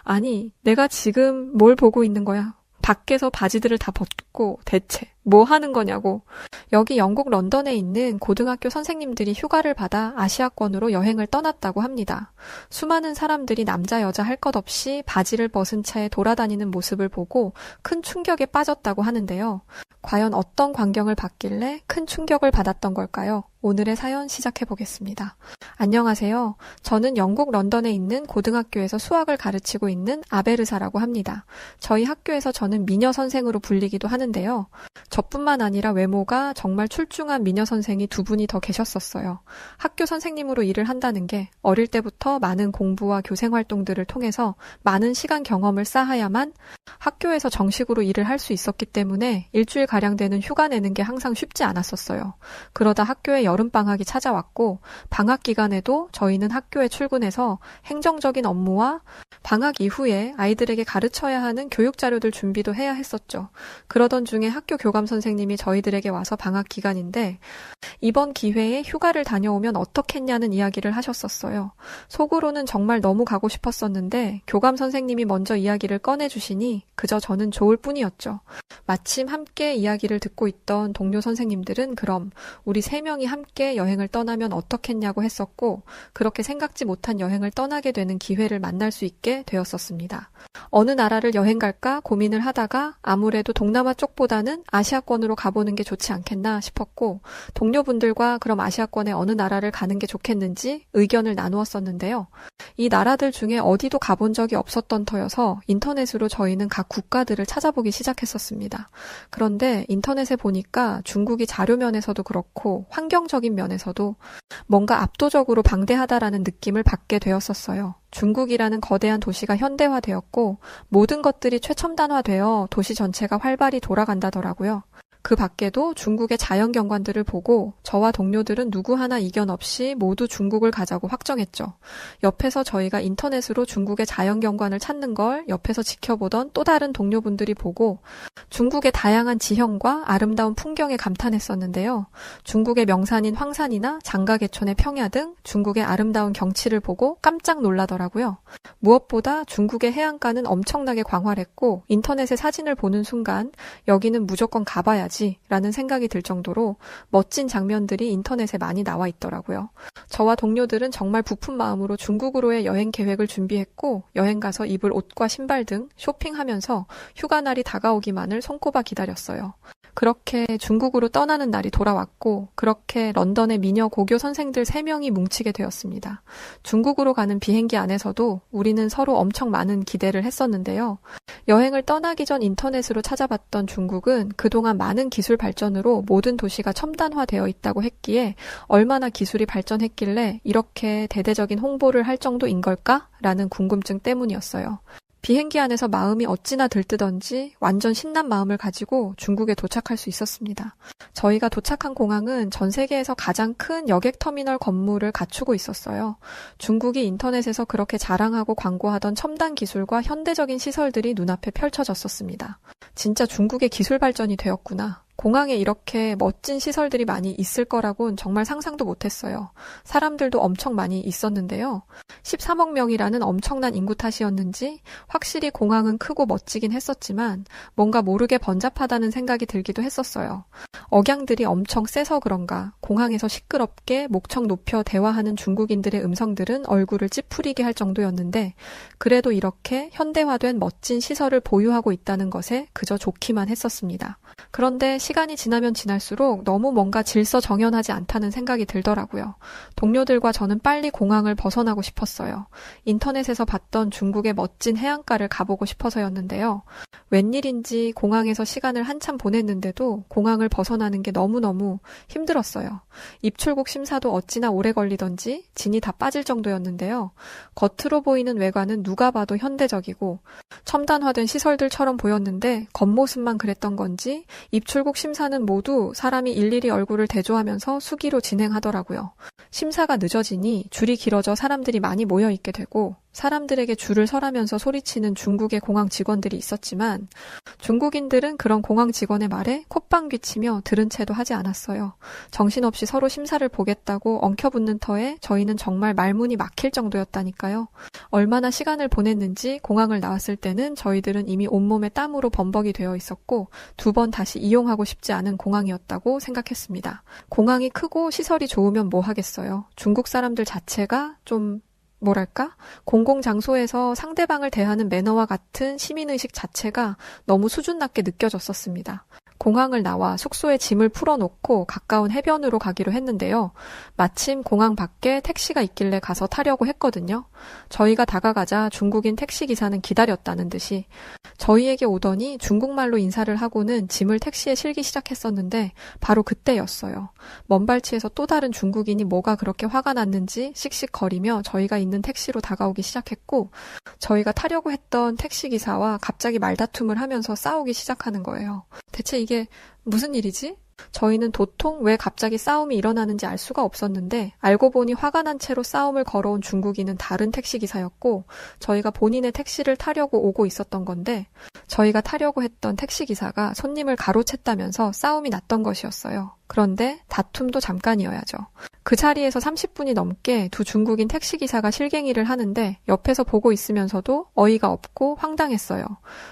아니, 내가 지금 뭘 보고 있는 거야? 밖에서 바지들을 다 벗고 대체 뭐 하는 거냐고. 여기 영국 런던에 있는 고등학교 선생님들이 휴가를 받아 아시아권으로 여행을 떠났다고 합니다. 수많은 사람들이 남자 여자 할 것 없이 바지를 벗은 채 돌아다니는 모습을 보고 큰 충격에 빠졌다고 하는데요. 과연 어떤 광경을 봤길래 큰 충격을 받았던 걸까요? 오늘의 사연 시작해 보겠습니다. 안녕하세요. 저는 영국 런던에 있는 고등학교에서 수학을 가르치고 있는 아베르사라고 합니다. 저희 학교에서 저는 미녀 선생으로 불리기도 하는데요. 저뿐만 아니라 외모가 정말 출중한 미녀 선생이 두 분이 더 계셨었어요. 학교 선생님으로 일을 한다는 게 어릴 때부터 많은 공부와 교생 활동들을 통해서 많은 시간 경험을 쌓아야만 학교에서 정식으로 일을 할 수 있었기 때문에 일주일가량 되는 휴가 내는 게 항상 쉽지 않았었어요. 그러다 학교에 여름방학이 찾아왔고 방학 기간에도 저희는 학교에 출근해서 행정적인 업무와 방학 이후에 아이들에게 가르쳐야 하는 교육 자료들 준비도 해야 했었죠. 그러던 중에 학교 교감 선생님이 저희들에게 와서 방학 기간인데 이번 기회에 휴가를 다녀오면 어떻겠냐는 이야기를 하셨었어요. 속으로는 정말 너무 가고 싶었었는데 교감 선생님이 먼저 이야기를 꺼내주시니 그저 저는 좋을 뿐이었죠. 마침 함께 이야기를 듣고 있던 동료 선생님들은 그럼 우리 3명이 함께 여행을 떠나면 어떻겠냐고 했었고 그렇게 생각지 못한 여행을 떠나게 되는 기회를 만날 수 있게 되었었습니다. 어느 나라를 여행 갈까 고민을 하다가 아무래도 동남아 쪽보다는 아시아권으로 가보는 게 좋지 않겠나 싶었고 동료분들과 그럼 아시아권의 어느 나라를 가는 게 좋겠는지 의견을 나누었었는데요. 이 나라들 중에 어디도 가본 적이 없었던 터여서 인터넷으로 저희는 각 국가들을 찾아보기 시작했었습니다. 그런데 인터넷에 보니까 중국이 자료면에서도 그렇고 환경적인 면에서도 뭔가 압도적으로 방대하다라는 느낌을 받게 되었었어요. 중국이라는 거대한 도시가 현대화되었고 모든 것들이 최첨단화되어 도시 전체가 활발히 돌아간다더라고요. 그 밖에도 중국의 자연 경관들을 보고 저와 동료들은 누구 하나 이견 없이 모두 중국을 가자고 확정했죠. 옆에서 저희가 인터넷으로 중국의 자연 경관을 찾는 걸 옆에서 지켜보던 또 다른 동료분들이 보고 중국의 다양한 지형과 아름다운 풍경에 감탄했었는데요. 중국의 명산인 황산이나 장가계촌의 평야 등 중국의 아름다운 경치를 보고 깜짝 놀라더라고요. 무엇보다 중국의 해안가는 엄청나게 광활했고 인터넷에 사진을 보는 순간 여기는 무조건 가봐야지 라는 생각이 들 정도로 멋진 장면들이 인터넷에 많이 나와 있더라고요. 저와 동료들은 정말 부푼 마음으로 중국으로의 여행 계획을 준비했고 여행 가서 입을 옷과 신발 등 쇼핑하면서 휴가 날이 다가오기만을 손꼽아 기다렸어요. 그렇게 중국으로 떠나는 날이 돌아왔고 그렇게 런던의 미녀 고교 선생들 3명이 뭉치게 되었습니다. 중국으로 가는 비행기 안에서도 우리는 서로 엄청 많은 기대를 했었는데요. 여행을 떠나기 전 인터넷으로 찾아봤던 중국은 그동안 많은 기술 발전으로 모든 도시가 첨단화되어 있다고 했기에 얼마나 기술이 발전했길래 이렇게 대대적인 홍보를 할 정도인 걸까? 라는 궁금증 때문이었어요. 비행기 안에서 마음이 어찌나 들뜨던지 완전 신난 마음을 가지고 중국에 도착할 수 있었습니다. 저희가 도착한 공항은 전 세계에서 가장 큰 여객터미널 건물을 갖추고 있었어요. 중국이 인터넷에서 그렇게 자랑하고 광고하던 첨단 기술과 현대적인 시설들이 눈앞에 펼쳐졌었습니다. 진짜 중국의 기술 발전이 되었구나. 공항에 이렇게 멋진 시설들이 많이 있을 거라고는 정말 상상도 못했어요. 사람들도 엄청 많이 있었는데요. 13억 명이라는 엄청난 인구 탓이었는지 확실히 공항은 크고 멋지긴 했었지만 뭔가 모르게 번잡하다는 생각이 들기도 했었어요. 억양들이 엄청 세서 그런가 공항에서 시끄럽게 목청 높여 대화하는 중국인들의 음성들은 얼굴을 찌푸리게 할 정도였는데 그래도 이렇게 현대화된 멋진 시설을 보유하고 있다는 것에 그저 좋기만 했었습니다. 그런데 시간이 지나면 지날수록 너무 뭔가 질서정연하지 않다는 생각이 들더라고요. 동료들과 저는 빨리 공항을 벗어나고 싶었어요. 인터넷에서 봤던 중국의 멋진 해안가를 가보고 싶어서였는데요. 웬일인지 공항에서 시간을 한참 보냈는데도 공항을 벗어나는 게 너무너무 힘들었어요. 입출국 심사도 어찌나 오래 걸리던지 진이 다 빠질 정도였는데요. 겉으로 보이는 외관은 누가 봐도 현대적이고 첨단화된 시설들처럼 보였는데 겉모습만 그랬던 건지 입출국 심사는 모두 사람이 일일이 얼굴을 대조하면서 수기로 진행하더라고요. 심사가 늦어지니 줄이 길어져 사람들이 많이 모여있게 되고 사람들에게 줄을 서라면서 소리치는 중국의 공항 직원들이 있었지만 중국인들은 그런 공항 직원의 말에 콧방귀치며 들은 채도 하지 않았어요. 정신없이 서로 심사를 보겠다고 엉켜붙는 터에 저희는 정말 말문이 막힐 정도였다니까요. 얼마나 시간을 보냈는지 공항을 나왔을 때는 저희들은 이미 온몸에 땀으로 범벅이 되어 있었고 2번 다시 이용하고 싶지 않은 공항이었다고 생각했습니다. 공항이 크고 시설이 좋으면 뭐 하겠어요. 중국 사람들 자체가 좀 뭐랄까? 공공장소에서 상대방을 대하는 매너와 같은 시민의식 자체가 너무 수준 낮게 느껴졌었습니다. 공항을 나와 숙소에 짐을 풀어놓고 가까운 해변으로 가기로 했는데요. 마침 공항 밖에 택시가 있길래 가서 타려고 했거든요. 저희가 다가가자 중국인 택시기사는 기다렸다는 듯이 저희에게 오더니 중국말로 인사를 하고는 짐을 택시에 실기 시작했었는데 바로 그때였어요. 먼발치에서 또 다른 중국인이 뭐가 그렇게 화가 났는지 씩씩거리며 저희가 있는 택시로 다가오기 시작했고 저희가 타려고 했던 택시기사와 갑자기 말다툼을 하면서 싸우기 시작하는 거예요. 대체 이게 무슨 일이지? 저희는 도통 왜 갑자기 싸움이 일어나는지 알 수가 없었는데 알고 보니 화가 난 채로 싸움을 걸어온 중국인은 다른 택시기사였고 저희가 본인의 택시를 타려고 오고 있었던 건데 저희가 타려고 했던 택시기사가 손님을 가로챘다면서 싸움이 났던 것이었어요. 그런데 다툼도 잠깐이어야죠. 그 자리에서 30분이 넘게 두 중국인 택시기사가 실갱이를 하는데 옆에서 보고 있으면서도 어이가 없고 황당했어요.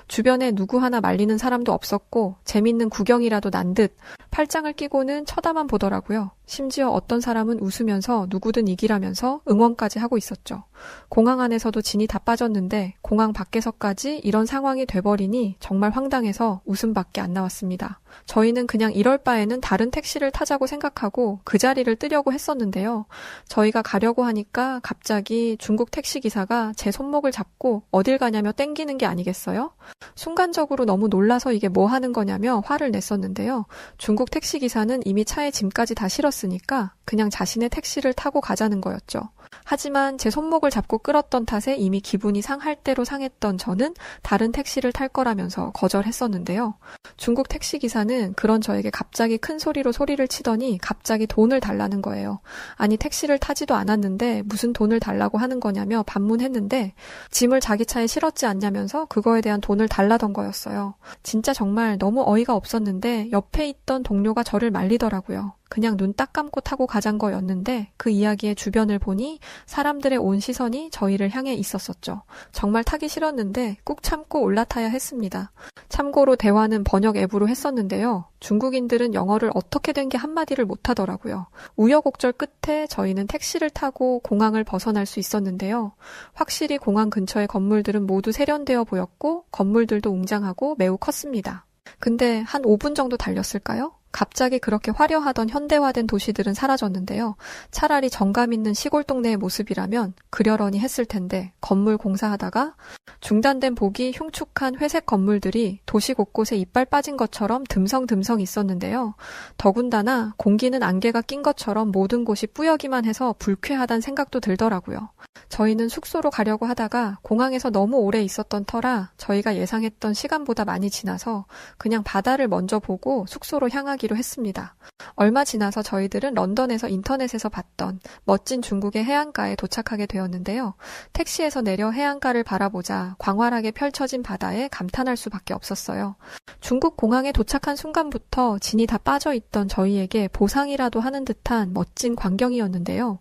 주변에 누구 하나 말리는 사람도 없었고 재밌는 구경이라도 난 듯 팔짱을 끼고는 쳐다만 보더라고요. 심지어 어떤 사람은 웃으면서 누구든 이기라면서 응원까지 하고 있었죠. 공항 안에서도 진이 다 빠졌는데 공항 밖에서까지 이런 상황이 돼버리니 정말 황당해서 웃음밖에 안 나왔습니다. 저희는 그냥 이럴 바에는 다른 택시를 타자고 생각하고 그 자리를 뜨려고 했었는데요. 저희가 가려고 하니까 갑자기 중국 택시기사가 제 손목을 잡고 어딜 가냐며 땡기는 게 아니겠어요? 순간적으로 너무 놀라서 이게 뭐 하는 거냐며 화를 냈었는데요. 중국 택시기사는 이미 차에 짐까지 다 실었으니까 그냥 자신의 택시를 타고 가자는 거였죠. 하지만 제 손목을 잡고 끌었던 탓에 이미 기분이 상할 대로 상했던 저는 다른 택시를 탈 거라면서 거절했었는데요. 중국 택시기사는 그런 저에게 갑자기 큰 소리로 소리를 치더니 갑자기 돈을 달라는 거예요. 아니 택시를 타지도 않았는데 무슨 돈을 달라고 하는 거냐며 반문했는데 짐을 자기 차에 실었지 않냐면서 그거에 대한 돈을 달라던 거였어요. 진짜 정말 너무 어이가 없었는데 옆에 있던 동료가 저를 말리더라고요. 그냥 눈 딱 감고 타고 가잔 거였는데 그 이야기의 주변을 보니 사람들의 온 시선이 저희를 향해 있었었죠. 정말 타기 싫었는데 꾹 참고 올라타야 했습니다. 참고로 대화는 번역 앱으로 했었는데요. 중국인들은 영어를 어떻게 된 게 한마디를 못하더라고요. 우여곡절 끝에 저희는 택시를 타고 공항을 벗어날 수 있었는데요. 확실히 공항 근처의 건물들은 모두 세련되어 보였고 건물들도 웅장하고 매우 컸습니다. 근데 한 5분 정도 달렸을까요? 갑자기 그렇게 화려하던 현대화된 도시들은 사라졌는데요. 차라리 정감 있는 시골 동네의 모습이라면 그려러니 했을 텐데 건물 공사하다가 중단된 복이 흉측한 회색 건물들이 도시 곳곳에 이빨 빠진 것처럼 듬성듬성 있었는데요. 더군다나 공기는 안개가 낀 것처럼 모든 곳이 뿌옇기만 해서 불쾌하다는 생각도 들더라고요. 저희는 숙소로 가려고 하다가 공항에서 너무 오래 있었던 터라 저희가 예상했던 시간보다 많이 지나서 그냥 바다를 먼저 보고 숙소로 향하기로 했습니다. 얼마 지나서 저희들은 런던에서 인터넷에서 봤던 멋진 중국의 해안가에 도착하게 되었는데요. 택시에서 내려 해안가를 바라보자 광활하게 펼쳐진 바다에 감탄할 수밖에 없었어요. 중국 공항에 도착한 순간부터 진이 다 빠져있던 저희에게 보상이라도 하는 듯한 멋진 광경이었는데요.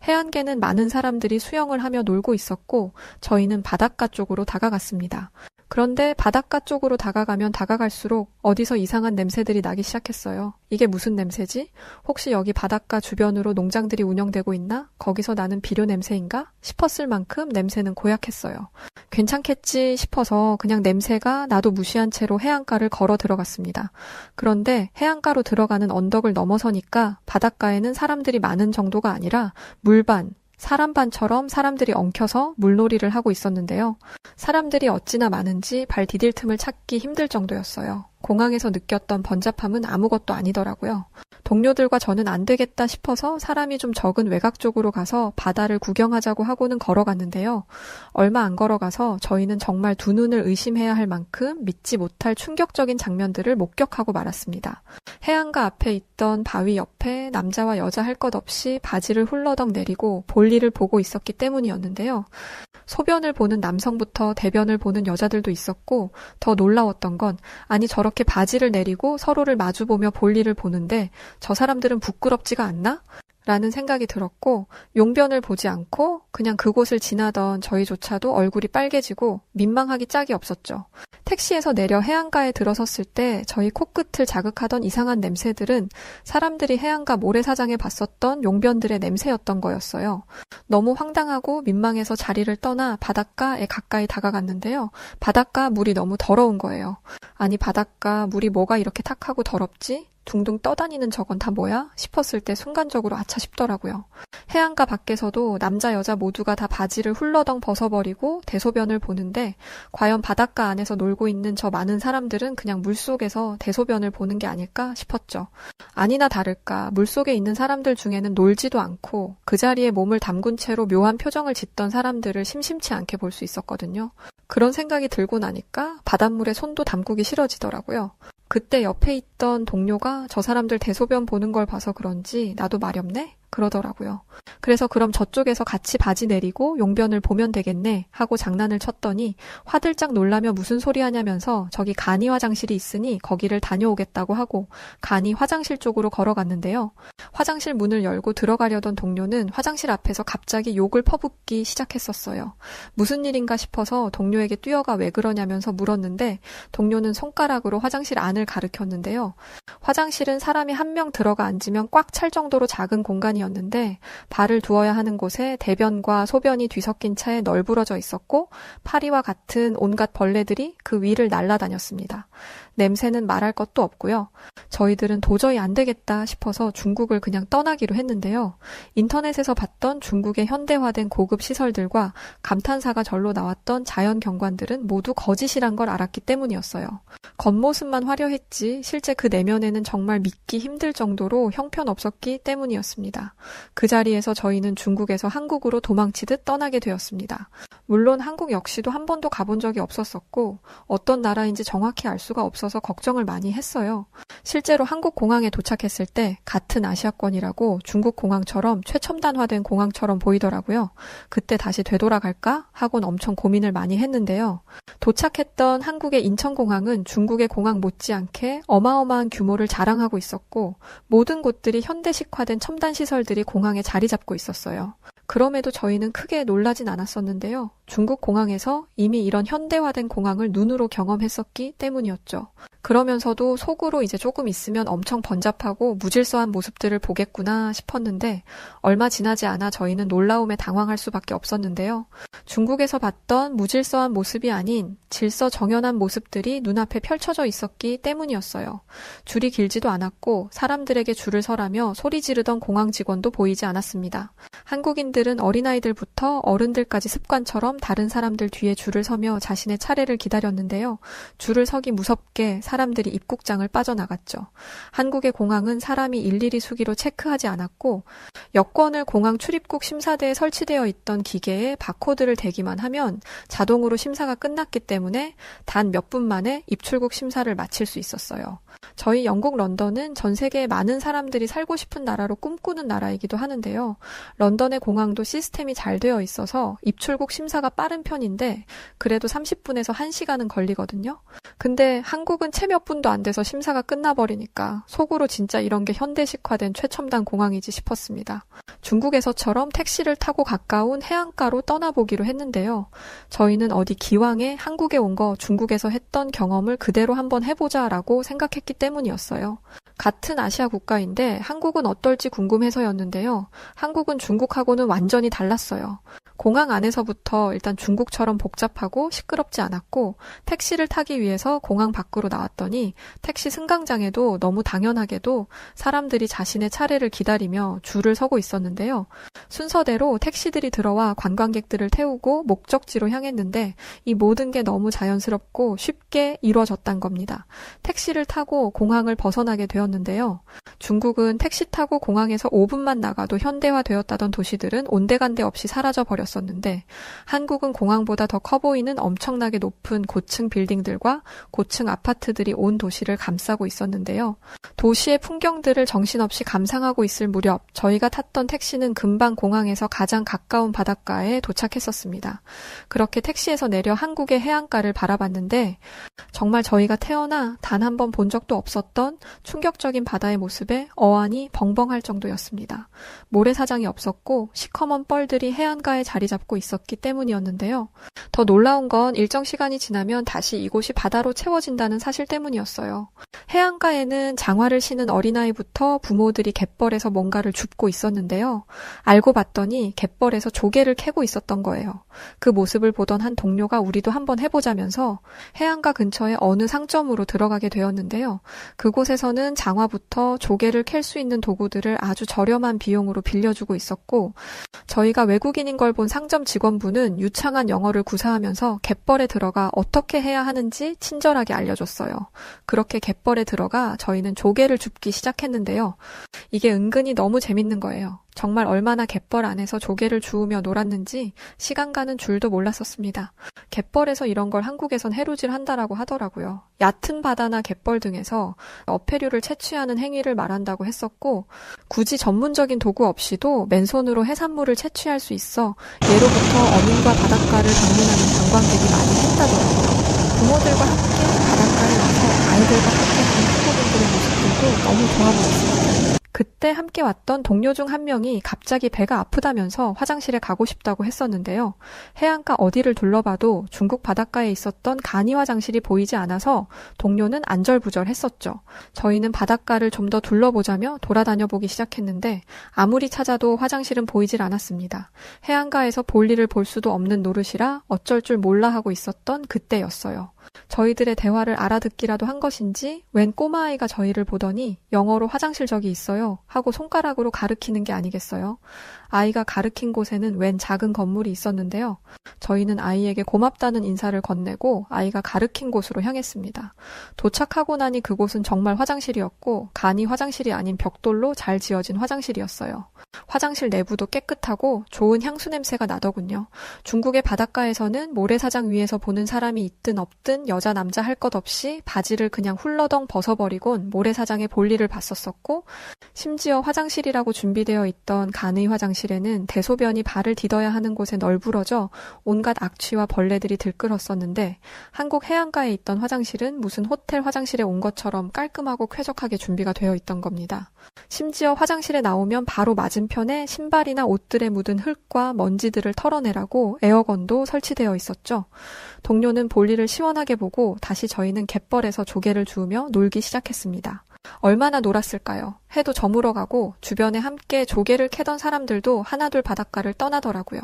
해안가에는 많은 사람들이 수영을 하며 놀고 있었고 저희는 바닷가 쪽으로 다가갔습니다. 그런데 바닷가 쪽으로 다가가면 다가갈수록 어디서 이상한 냄새들이 나기 시작했어요. 이게 무슨 냄새지? 혹시 여기 바닷가 주변으로 농장들이 운영되고 있나? 거기서 나는 비료 냄새인가? 싶었을 만큼 냄새는 고약했어요. 괜찮겠지 싶어서 그냥 냄새가 나도 무시한 채로 해안가를 걸어 들어갔습니다. 그런데 해안가로 들어가는 언덕을 넘어서니까 바닷가에는 사람들이 많은 정도가 아니라 물반, 사람반처럼 사람들이 엉켜서 물놀이를 하고 있었는데요. 사람들이 어찌나 많은지 발 디딜 틈을 찾기 힘들 정도였어요. 공항에서 느꼈던 번잡함은 아무것도 아니더라고요. 동료들과 저는 안 되겠다 싶어서 사람이 좀 적은 외곽 쪽으로 가서 바다를 구경하자고 하고는 걸어갔는데요. 얼마 안 걸어가서 저희는 정말 두 눈을 의심해야 할 만큼 믿지 못할 충격적인 장면들을 목격하고 말았습니다. 해안가 앞에 있던 바위 옆에 남자와 여자 할 것 없이 바지를 훌러덩 내리고 볼일을 보고 있었기 때문이었는데요. 소변을 보는 남성부터 대변을 보는 여자들도 있었고, 더 놀라웠던 건 아니 저렇게 바지를 내리고 서로를 마주보며 볼일을 보는데 저 사람들은 부끄럽지가 않나? 라는 생각이 들었고, 용변을 보지 않고 그냥 그곳을 지나던 저희조차도 얼굴이 빨개지고 민망하기 짝이 없었죠. 택시에서 내려 해안가에 들어섰을 때 저희 코끝을 자극하던 이상한 냄새들은 사람들이 해안가 모래사장에 봤었던 용변들의 냄새였던 거였어요. 너무 황당하고 민망해서 자리를 떠나 바닷가에 가까이 다가갔는데요. 바닷가 물이 너무 더러운 거예요. 아니 바닷가 물이 뭐가 이렇게 탁하고 더럽지? 둥둥 떠다니는 저건 다 뭐야? 싶었을 때 순간적으로 아차 싶더라고요. 해안가 밖에서도 남자 여자 모두가 다 바지를 훌러덩 벗어버리고 대소변을 보는데 과연 바닷가 안에서 놀고 있는 저 많은 사람들은 그냥 물속에서 대소변을 보는 게 아닐까 싶었죠. 아니나 다를까 물속에 있는 사람들 중에는 놀지도 않고 그 자리에 몸을 담근 채로 묘한 표정을 짓던 사람들을 심심치 않게 볼 수 있었거든요. 그런 생각이 들고 나니까 바닷물에 손도 담그기 싫어지더라고요. 그때 옆에 있던 동료가 저 사람들 대소변 보는 걸 봐서 그런지 나도 마렵네? 그러더라고요. 그래서 그럼 저쪽에서 같이 바지 내리고 용변을 보면 되겠네 하고 장난을 쳤더니 화들짝 놀라며 무슨 소리 하냐면서 저기 간이 화장실이 있으니 거기를 다녀오겠다고 하고 간이 화장실 쪽으로 걸어갔는데요. 화장실 문을 열고 들어가려던 동료는 화장실 앞에서 갑자기 욕을 퍼붓기 시작했었어요. 무슨 일인가 싶어서 동료에게 뛰어가 왜 그러냐면서 물었는데 동료는 손가락으로 화장실 안을 가리켰는데요. 화장실은 사람이 한 명 들어가 앉으면 꽉 찰 정도로 작은 공간이었는데 발을 두어야 하는 곳에 대변과 소변이 뒤섞인 차에 널브러져 있었고 파리와 같은 온갖 벌레들이 그 위를 날아다녔습니다. 냄새는 말할 것도 없고요. 저희들은 도저히 안 되겠다 싶어서 중국을 그냥 떠나기로 했는데요. 인터넷에서 봤던 중국의 현대화된 고급 시설들과 감탄사가 절로 나왔던 자연 경관들은 모두 거짓이란 걸 알았기 때문이었어요. 겉모습만 화려했지 실제 그 내면에는 정말 믿기 힘들 정도로 형편없었기 때문이었습니다. 그 자리에서 저희는 중국에서 한국으로 도망치듯 떠나게 되었습니다. 물론 한국 역시도 한 번도 가본 적이 없었었고 어떤 나라인지 정확히 알 수가 없어서 걱정을 많이 했어요. 실제로 한국 공항에 도착했을 때 같은 아시아권이라고 중국 공항처럼 최첨단화된 공항처럼 보이더라고요. 그때 다시 되돌아갈까? 하곤 엄청 고민을 많이 했는데요. 도착했던 한국의 인천공항은 중국의 공항 못지않게 어마어마한 규모를 자랑하고 있었고 모든 곳들이 현대식화된 첨단 시설들이 공항에 자리 잡고 있었어요. 그럼에도 저희는 크게 놀라진 않았었는데요. 중국 공항에서 이미 이런 현대화된 공항을 눈으로 경험했었기 때문이었죠. 그러면서도 속으로 이제 조금 있으면 엄청 번잡하고 무질서한 모습들을 보겠구나 싶었는데 얼마 지나지 않아 저희는 놀라움에 당황할 수밖에 없었는데요. 중국에서 봤던 무질서한 모습이 아닌 질서정연한 모습들이 눈앞에 펼쳐져 있었기 때문이었어요. 줄이 길지도 않았고 사람들에게 줄을 서라며 소리 지르던 공항 직원도 보이지 않았습니다. 한국인들은 어린아이들부터 어른들까지 습관처럼 다른 사람들 뒤에 줄을 서며 자신의 차례를 기다렸는데요. 줄을 서기 무섭게 사람들이 입국장을 빠져나갔죠. 한국의 공항은 사람이 일일이 수기로 체크하지 않았고 여권을 공항 출입국 심사대에 설치되어 있던 기계에 바코드를 대기만 하면 자동으로 심사가 끝났기 때문에 단 몇 분 만에 입출국 심사를 마칠 수 있었어요. 저희 영국 런던은 전 세계에 많은 사람들이 살고 싶은 나라로 꿈꾸는 나라이기도 하는데요. 런던의 공항도 시스템이 잘 되어 있어서 입출국 심사가 빠른 편인데 그래도 30분에서 1시간은 걸리거든요. 근데 한국은 채 몇 분도 안 돼서 심사가 끝나버리니까 속으로 진짜 이런 게 현대식화된 최첨단 공항이지 싶었습니다. 중국에서처럼 택시를 타고 가까운 해안가로 떠나보기로 했는데요. 저희는 어디 기왕에 한국에 온 거 중국에서 했던 경험을 그대로 한번 해보자라고 생각했기 때문이었어요. 같은 아시아 국가인데 한국은 어떨지 궁금해서였는데요. 한국은 중국하고는 완전히 달랐어요. 공항 안에서부터 일단 중국처럼 복잡하고 시끄럽지 않았고 택시를 타기 위해서 공항 밖으로 나왔더니 택시 승강장에도 너무 당연하게도 사람들이 자신의 차례를 기다리며 줄을 서고 있었는데요. 순서대로 택시들이 들어와 관광객들을 태우고 목적지로 향했는데 이 모든 게 너무 자연스럽고 쉽게 이루어졌단 겁니다. 택시를 타고 공항을 벗어나게 되었는데요. 중국은 택시 타고 공항에서 5분만 나가도 현대화되었다던 도시들은 온데간데 없이 사라져 버렸었는데 한국은 공항보다 더 커 보이는 엄청나게 높은 고층 빌딩들과 고층 아파트들이 온 도시를 감싸고 있었는데요. 도시의 풍경들을 정신없이 감상하고 있을 무렵 저희가 탔던 택시는 금방 공항에서 가장 가까운 바닷가에 도착했었습니다. 그렇게 택시에서 내려 한국의 해안가를 바라봤는데 정말 저희가 태어나 단 한 번 본 적도 없었던 충격적인 바다의 모습에 어안이 벙벙할 정도였습니다. 모래사장이 없었고 시커먼 뻘들이 해안가에 자리 잡고 있었기 때문이었는데요. 더 놀라운 건 일정 시간이 지나면 다시 이곳이 바다로 채워진다는 사실 때문이었어요. 해안가에는 장화를 신은 어린아이부터 부모들이 갯벌에서 뭔가를 줍고 있었는데요. 알고 봤더니 갯벌에서 조개를 캐고 있었던 거예요. 그 모습을 보던 한 동료가 우리도 한번 해보자면서 해안가 근처의 어느 상점으로 들어가게 되었는데요. 그곳에서는 장화부터 조개를 캘 수 있는 도구들을 아주 저렴한 비용으로 빌려주고 있었고 저희가 외국인인 걸 본 상점 직원분은 유창한 영어를 구사하면서 갯벌에 들어가 어떻게 해야 하는지 친절하게 알려줬어요. 그렇게 갯벌에 들어가 저희는 조개를 줍기 시작했는데요. 이게 은근히 너무 재밌는 거예요. 정말 얼마나 갯벌 안에서 조개를 주우며 놀았는지 시간 가는 줄도 몰랐었습니다. 갯벌에서 이런 걸 한국에선 해루질 한다라고 하더라고요. 얕은 바다나 갯벌 등에서 어패류를 채취하는 행위를 말한다고 했었고 굳이 전문적인 도구 없이도 맨손으로 해산물을 채취할 수 있어 예로부터 어민과 바닷가를 방문하는 관광객이 많이 했다더라고요. 부모들과 함께 바닷가에 와서 아이들과 함께 하는 한국인들의 모습들도 너무 좋아 보였습니다. 그때 함께 왔던 동료 중 한 명이 갑자기 배가 아프다면서 화장실에 가고 싶다고 했었는데요. 해안가 어디를 둘러봐도 중국 바닷가에 있었던 간이 화장실이 보이지 않아서 동료는 안절부절했었죠. 저희는 바닷가를 좀 더 둘러보자며 돌아다녀 보기 시작했는데 아무리 찾아도 화장실은 보이질 않았습니다. 해안가에서 볼일을 볼 수도 없는 노릇이라 어쩔 줄 몰라 하고 있었던 그때였어요. 저희들의 대화를 알아듣기라도 한 것인지 웬 꼬마아이가 저희를 보더니 영어로 화장실 저기 있어요 하고 손가락으로 가리키는 게 아니겠어요. 아이가 가리킨 곳에는 웬 작은 건물이 있었는데요. 저희는 아이에게 고맙다는 인사를 건네고 아이가 가리킨 곳으로 향했습니다. 도착하고 나니 그곳은 정말 화장실이었고 간이 화장실이 아닌 벽돌로 잘 지어진 화장실이었어요. 화장실 내부도 깨끗하고 좋은 향수 냄새가 나더군요. 중국의 바닷가에서는 모래사장 위에서 보는 사람이 있든 없든 여자 남자 할 것 없이 바지를 그냥 훌러덩 벗어버리곤 모래사장에 볼일을 봤었었고 심지어 화장실이라고 준비되어 있던 간의 화장실에는 대소변이 발을 디뎌야 하는 곳에 널브러져 온갖 악취와 벌레들이 들끓었었는데 한국 해안가에 있던 화장실은 무슨 호텔 화장실에 온 것처럼 깔끔하고 쾌적하게 준비가 되어 있던 겁니다. 심지어 화장실에 나오면 바로 맞은편에 신발이나 옷들에 묻은 흙과 먼지들을 털어내라고 에어건도 설치되어 있었죠. 동료는 볼일을 시원하게 보고 다시 저희는 갯벌에서 조개를 주우며 놀기 시작했습니다. 얼마나 놀았을까요? 해도 저물어가고 주변에 함께 조개를 캐던 사람들도 하나둘 바닷가를 떠나더라고요.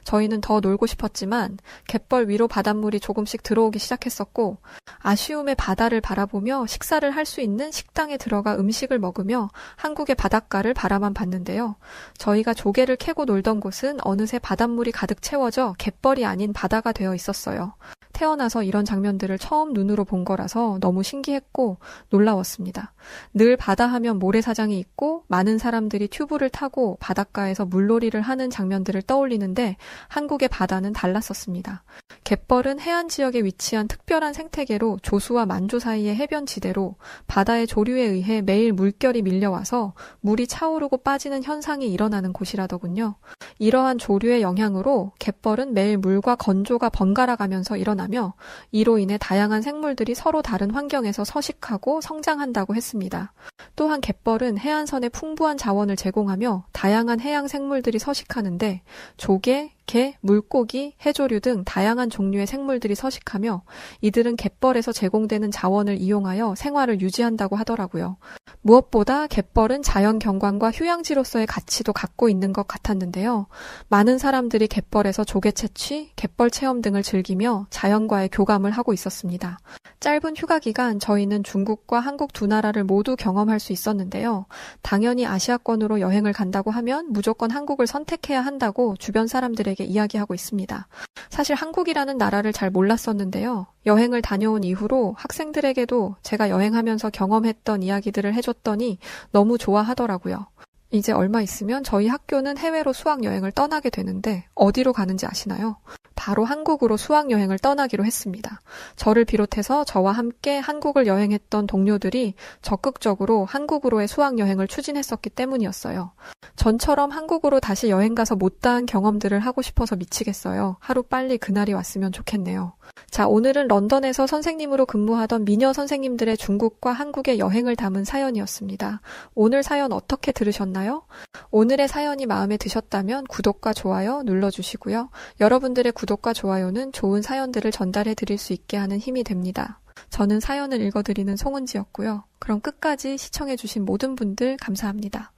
저희는 더 놀고 싶었지만 갯벌 위로 바닷물이 조금씩 들어오기 시작했었고 아쉬움의 바다를 바라보며 식사를 할 수 있는 식당에 들어가 음식을 먹으며 한국의 바닷가를 바라만 봤는데요. 저희가 조개를 캐고 놀던 곳은 어느새 바닷물이 가득 채워져 갯벌이 아닌 바다가 되어 있었어요. 태어나서 이런 장면들을 처음 눈으로 본 거라서 너무 신기했고 놀라웠습니다. 늘 바다 하면 모래사장이 있고 많은 사람들이 튜브를 타고 바닷가에서 물놀이를 하는 장면들을 떠올리는데 한국의 바다는 달랐었습니다. 갯벌은 해안 지역에 위치한 특별한 생태계로 조수와 만조 사이의 해변지대로 바다의 조류에 의해 매일 물결이 밀려와서 물이 차오르고 빠지는 현상이 일어나는 곳이라더군요. 이러한 조류의 영향으로 갯벌은 매일 물과 건조가 번갈아 가면서 일어나며 이로 인해 다양한 생물들이 서로 다른 환경에서 서식하고 성장한다고 했습니다. 또한 갯벌은 해안선에 풍부한 자원을 제공하며 다양한 해양 생물들이 서식하는데 조개, 개, 물고기, 해조류 등 다양한 종류의 생물들이 서식하며 이들은 갯벌에서 제공되는 자원을 이용하여 생활을 유지한다고 하더라고요. 무엇보다 갯벌은 자연 경관과 휴양지로서의 가치도 갖고 있는 것 같았는데요. 많은 사람들이 갯벌에서 조개 채취, 갯벌 체험 등을 즐기며 자연과의 교감을 하고 있었습니다. 짧은 휴가 기간 저희는 중국과 한국 두 나라를 모두 경험할 수 있었는데요. 당연히 아시아권으로 여행을 간다고 하면 무조건 한국을 선택해야 한다고 주변 사람들에게 이야기하고 있습니다. 사실 한국이라는 나라를 잘 몰랐었는데요. 여행을 다녀온 이후로 학생들에게도 제가 여행하면서 경험했던 이야기들을 해줬더니 너무 좋아하더라고요. 이제 얼마 있으면 저희 학교는 해외로 수학여행을 떠나게 되는데 어디로 가는지 아시나요? 바로 한국으로 수학여행을 떠나기로 했습니다. 저를 비롯해서 저와 함께 한국을 여행했던 동료들이 적극적으로 한국으로의 수학여행을 추진했었기 때문이었어요. 전처럼 한국으로 다시 여행 가서 못다한 경험들을 하고 싶어서 미치겠어요. 하루빨리 그날이 왔으면 좋겠네요. 자, 오늘은 런던에서 선생님으로 근무하던 미녀 선생님들의 중국과 한국의 여행을 담은 사연이었습니다. 오늘 사연 어떻게 들으셨나요? 오늘의 사연이 마음에 드셨다면 구독과 좋아요 눌러주시고요. 여러분들의 구독과 좋아요는 좋은 사연들을 전달해 드릴 수 있게 하는 힘이 됩니다. 저는 사연을 읽어드리는 송은지였고요. 그럼 끝까지 시청해주신 모든 분들 감사합니다.